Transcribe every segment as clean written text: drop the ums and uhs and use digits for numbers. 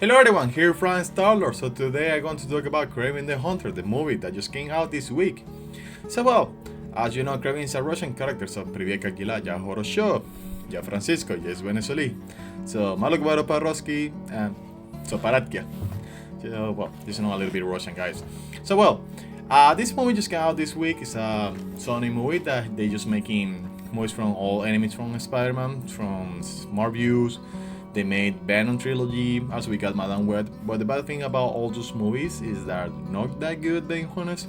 Hello everyone, here from Starlord. So today I'm going to talk about Kraven the Hunter, the movie that just came out this week. So well, as you know, Kraven is a Russian character, so привет, как дела, я хорошо, я Francisco, я из Venezuela. So malo говорю по-русски, so paratkia. So well, just know a little bit Russian, guys. So well, this movie just came out this week. It's a Sony movie that they just making movies from all enemies from Spider-Man, from Marvels. They made Venom trilogy. Also, we got Madame Web. But the bad thing about all those movies is that not that good, being honest.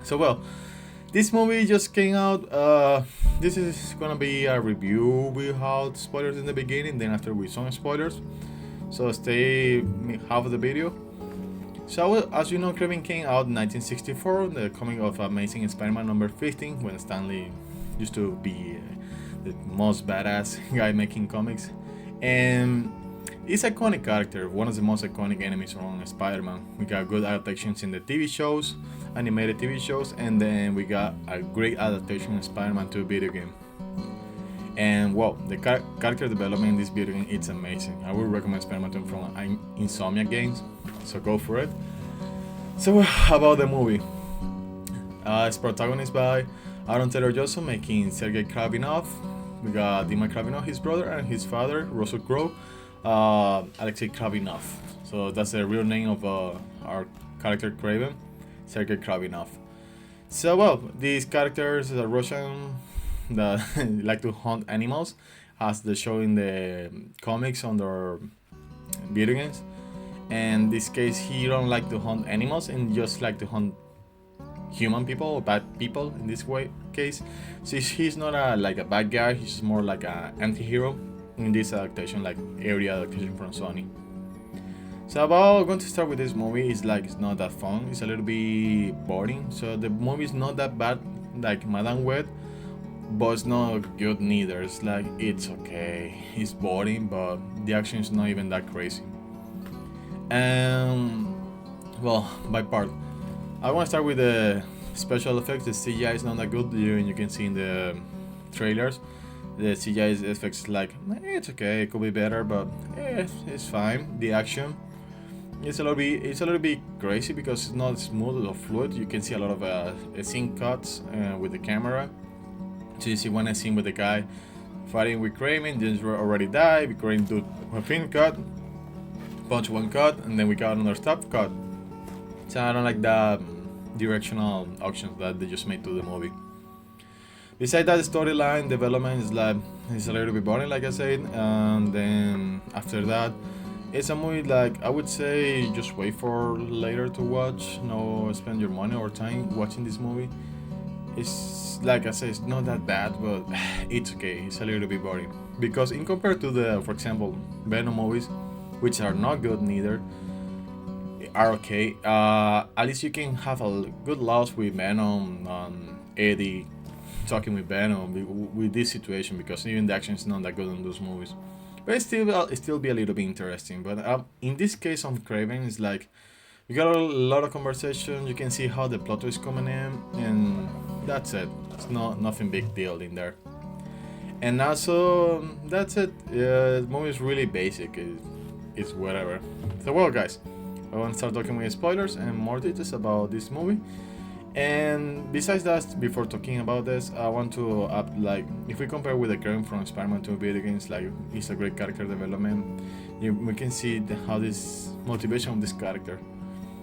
So well, this movie just came out. This is gonna be a review without spoilers in the beginning. Then after with some spoilers. So stay half of the video. So as you know, Kraven came out in 1964, the comic of Amazing Spider-Man number 15, when Stanley used to be the most badass guy making comics. And it's an iconic character, one of the most iconic enemies from Spider-Man. We got good adaptations in the TV shows, animated TV shows, and then we got a great adaptation of Spider-Man to a video game. And well, the character development in this video game, it's amazing. I would recommend Spider-Man 2 from Insomnia Games, so go for it. So about the movie, it's protagonized by Aaron Taylor Johnson making Sergei Kravinov. We got Dima Kravinov, his brother, and his father, Russell Crowe, Alexei Kravinov. So that's the real name of our character Kraven, Sergei Kravinov. So well, these characters are Russian that like to hunt animals, as the show in the comics on their video games. And in this case, he don't like to hunt animals and just like to hunt human people or bad people in this case. So he's not like a bad guy, he's more like an anti-hero in this adaptation, like area adaptation from Sony. So about going to start with this movie, it's not that fun, it's a little bit boring. So the movie is not that bad like Madame Web, but it's not good neither. It's like, it's okay, it's boring, but the action is not even that crazy. Well, by part, I want to start with the special effects. The CGI is not that good. You can see in the trailers. The CGI effects it's okay. It could be better, but it's fine. The action, it's a little bit crazy because it's not smooth or fluid. You can see a lot of scene cuts with the camera. So you see one scene with the guy fighting with Kraven, then already died. We Kraven do a fin cut, punch one cut, and then we got another stop cut. So I don't like the directional options that they just made to the movie. Besides that, the storyline development is a little bit boring, like I said. And then after that, it's a movie I would say just wait for later to watch. No, spend your money or time watching this movie. It's like I said, it's not that bad, but it's okay. It's a little bit boring because in compared to the, for example, Venom movies, which are not good neither, are okay. At least you can have a good laugh with Venom and Eddie talking with Venom with this situation, because even the action is not that good in those movies. But it still be a little bit interesting. But in this case on Kraven, it's like you got a lot of conversation. You can see how the plot is coming in, and that's it. It's nothing big deal in there. And also that's it. The movie is really basic. It's whatever. So well, guys, I want to start talking with spoilers and more details about this movie. And besides that, before talking about this, I want to if we compare with the Kraven from Spider-Man 2 video games, it's a great character development. We can see how this motivation of this character.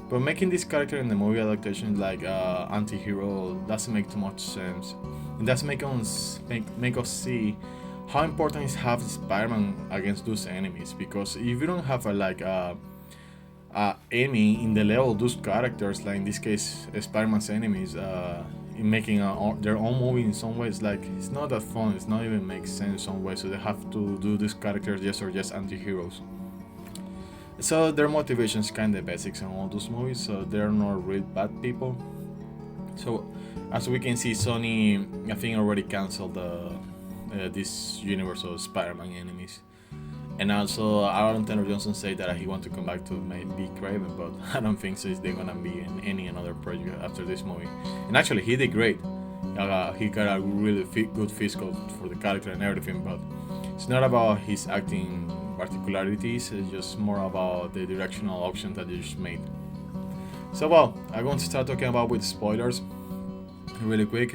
But making this character in the movie adaptation anti-hero doesn't make too much sense. It does make us see how important is have Spider-Man against those enemies. Because if you don't have enemy in the level of those characters, like in this case Spider-Man's enemies, in making their own movie in some ways, it's not that fun. It's not even makes sense in some way. So they have to do these characters just anti-heroes. So their motivation is kind of basics in all those movies. So they're not real bad people. So as we can see, Sony I think already canceled this universe of Spider-Man enemies. And also, Aaron Taylor Johnson said that he wants to come back to be Kraven, but I don't think so. They're gonna be in any another project after this movie. And actually, he did great. He got a really good physical for the character and everything, but it's not about his acting particularities. It's just more about the directional option that you just made. So well, I'm going to start talking about with spoilers really quick.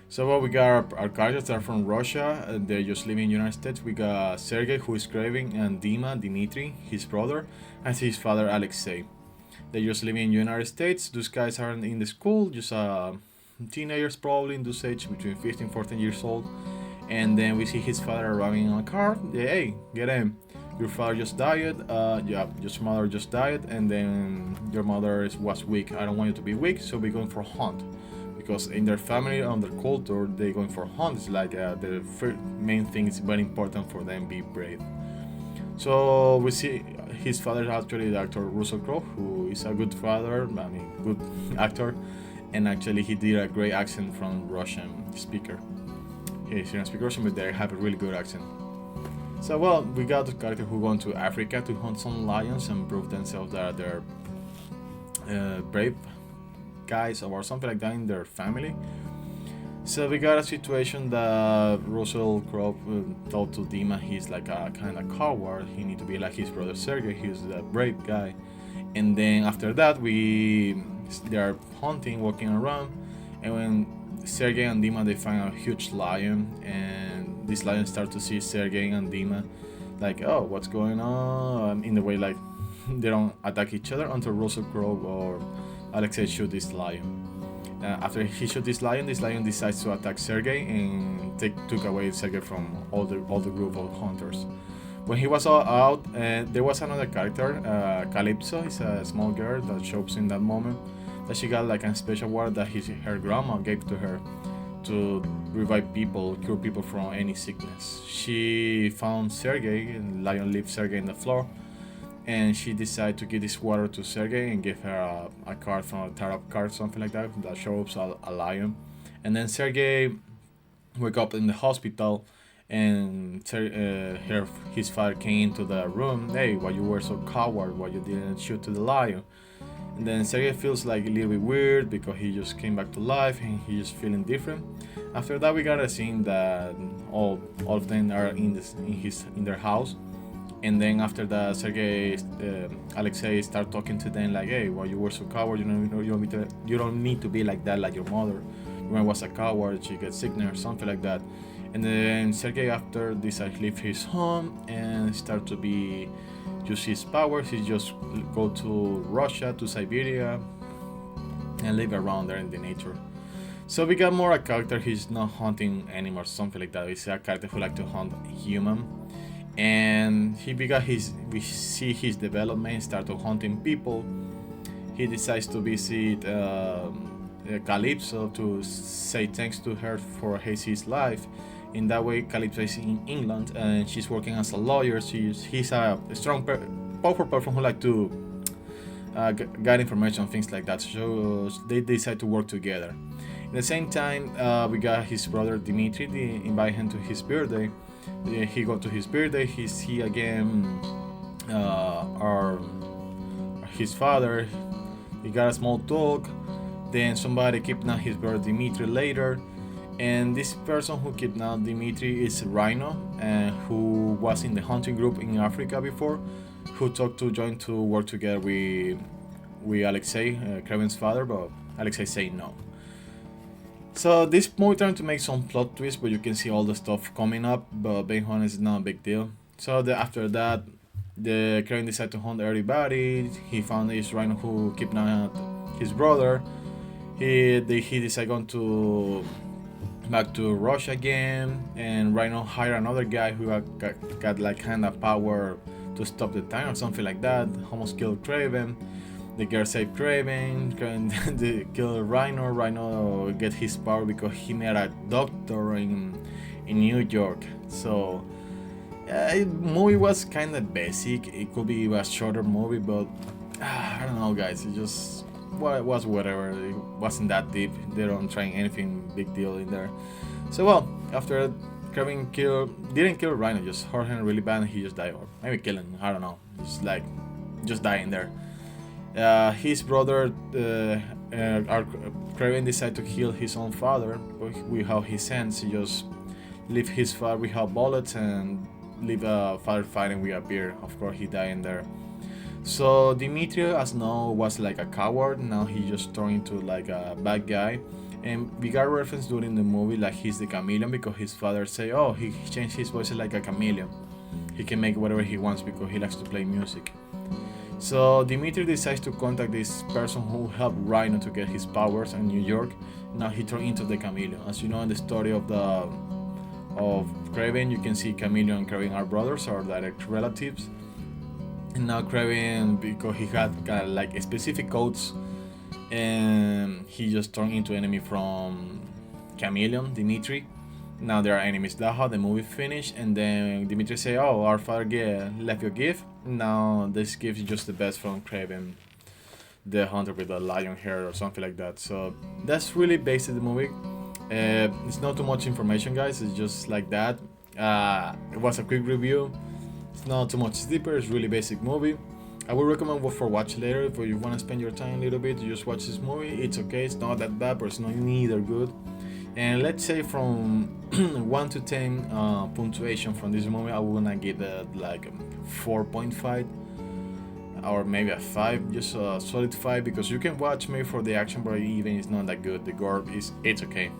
So well, we got our characters that are from Russia. They just live in the United States. We got Sergey, who is Kraven, and Dmitry, his brother, and his father Alexei. They just live in the United States. Those guys are in the school, just teenagers probably in this age, between 15 14 years old. And then we see his father arriving on a car. Hey, get in. Your father just died. Yeah, your mother just died, and then your mother was weak. I don't want you to be weak, so we're going for a hunt. Because in their family, on their culture, they're going for hunts. Like the main thing is very important for them be brave. So we see his father is actually the actor Russell Crowe, who is a good father, I mean good actor, and actually he did a great accent from Russian speaker. He's Syrian speaker Russian, but they have a really good accent. So well, we got the character who gone to Africa to hunt some lions and prove themselves that they're brave guys or something like that in their family. So we got a situation that Russell Crowe told to Dima he's like a kind of coward. He need to be like his brother Sergey. He's a brave guy. And then after that, they are hunting, walking around, and when Sergey and Dima they find a huge lion, and this lion starts to see Sergey and Dima, like, oh, what's going on? In the way like they don't attack each other until Russell Crowe or Alexei shoot this lion. After he shot this lion decides to attack Sergey and took away Sergey from all the group of hunters. When he was all out, there was another character, Calypso. Is a small girl that shows in that moment that she got like a special word that her grandma gave to her to revive people, cure people from any sickness. She found Sergey, and lion left Sergey in the floor, and she decided to give this water to Sergey and give her a card from a tarot card, something like that shows a lion. And then Sergey wake up in the hospital, and his father came into the room. Hey, why you were so coward? Why you didn't shoot to the lion? And then Sergey feels like a little bit weird because he just came back to life and he's just feeling different. After that, we got a scene that all of them are in their house. And then after that, Alexei start talking to them like, "Hey, why you were so coward? You don't need to be like that, like your mother. Your mother was a coward. She gets sickness or something like that." And then Sergey after decides to leave his home and start to use his powers. He just go to Russia, to Siberia, and live around there in the nature. So we got more a character. He's not hunting animals, something like that. He's a character who like to hunt human. And we see his development, start to hunting people. He decides to visit Calypso to say thanks to her for his life. In that way, Calypso is in England and she's working as a lawyer. He's a strong, powerful person who like to get information, things like that. So they decide to work together. At the same time, we got his brother Dmitry. They invite him to his birthday. He go to his birthday. He see again his father. He got a small talk. Then somebody kidnapped his brother Dmitry later. And this person who kidnapped Dmitry is Rhino, who was in the hunting group in Africa before, who talked to join to work together with Alexei, Kraven's father, but Alexei say no. So this movie trying to make some plot twists, but you can see all the stuff coming up, but being honest, it's not a big deal. So after that, the Kraven decided to hunt everybody. He found this Rhino who kidnapped his brother. He decided going to back to Russia again, and Rhino hired another guy who got like kind of power to stop the time or something like that. Almost killed Kraven. The girl saved Kraven. They killed Rhino. Rhino get his power because he met a doctor in New York. So movie was kind of basic. It could be a shorter movie, but I don't know, guys. It just was whatever. It wasn't that deep. They don't try anything big deal in there. So well, after Kraven didn't kill Rhino, just hurt him really bad and he just died, or maybe kill him, I don't know. Just dying there. His brother, Kraven decided to kill his own father with how he sends. He just leave his father without bullets and leave firefighting with a beer. Of course, he died in there. So Dimitri, as know, was like a coward. Now he just turned into like a bad guy. And we got reference during the movie like he's the chameleon because his father say, oh, he changed his voice like a chameleon. He can make whatever he wants because he likes to play music. So Dimitri decides to contact this person who helped Rhino to get his powers in New York. Now he turned into the chameleon. As you know in the story of Kraven, you can see Chameleon and Kraven are brothers or direct relatives. And now Kraven, because he had like specific codes, and he just turned into enemy from Chameleon, Dimitri. Now they are enemies. That's how the movie finished. And then Dimitri say, "Oh, our father left you a gift. Now this gift is just the best from Kraven the Hunter with the lion hair or something like that." So that's really basically the movie. It's not too much information, guys. It's just like that. It was a quick review. It's not too much deeper. It's really basic movie. I would recommend for watch later if you want to spend your time a little bit to just watch this movie. It's okay. It's not that bad, but it's not neither good. And let's say from 1 to 10 punctuation from this movie, I would gonna give it like 4.5 or maybe a 5, just a solid 5, because you can watch maybe for the action, but even it's not that good. The gore it's okay.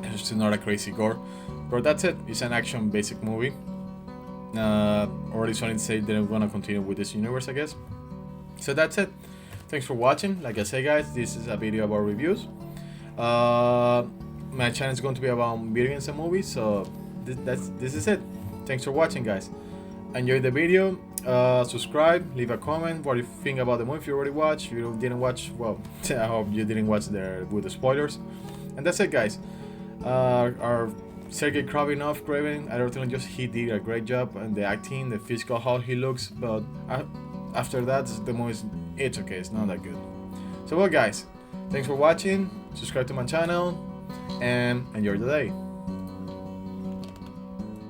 It's not a crazy gore, but that's it. It's an action basic movie. Already Sony said they're gonna continue with this universe, I guess. So that's it. Thanks for watching. Like I say, guys, this is a video about reviews. My channel is going to be about video games and movies, so this is it. Thanks for watching, guys. Enjoy the video. Subscribe, leave a comment what you think about the movie. If you already watched, if you didn't watch, well, I hope you didn't watch with the spoilers. And that's it, guys. Our Sergei Kraven, I don't think just he did a great job and the acting, the physical, how he looks. But after that, the movie it's okay. It's not that good. So well, guys, thanks for watching. Subscribe to my channel and enjoy the day.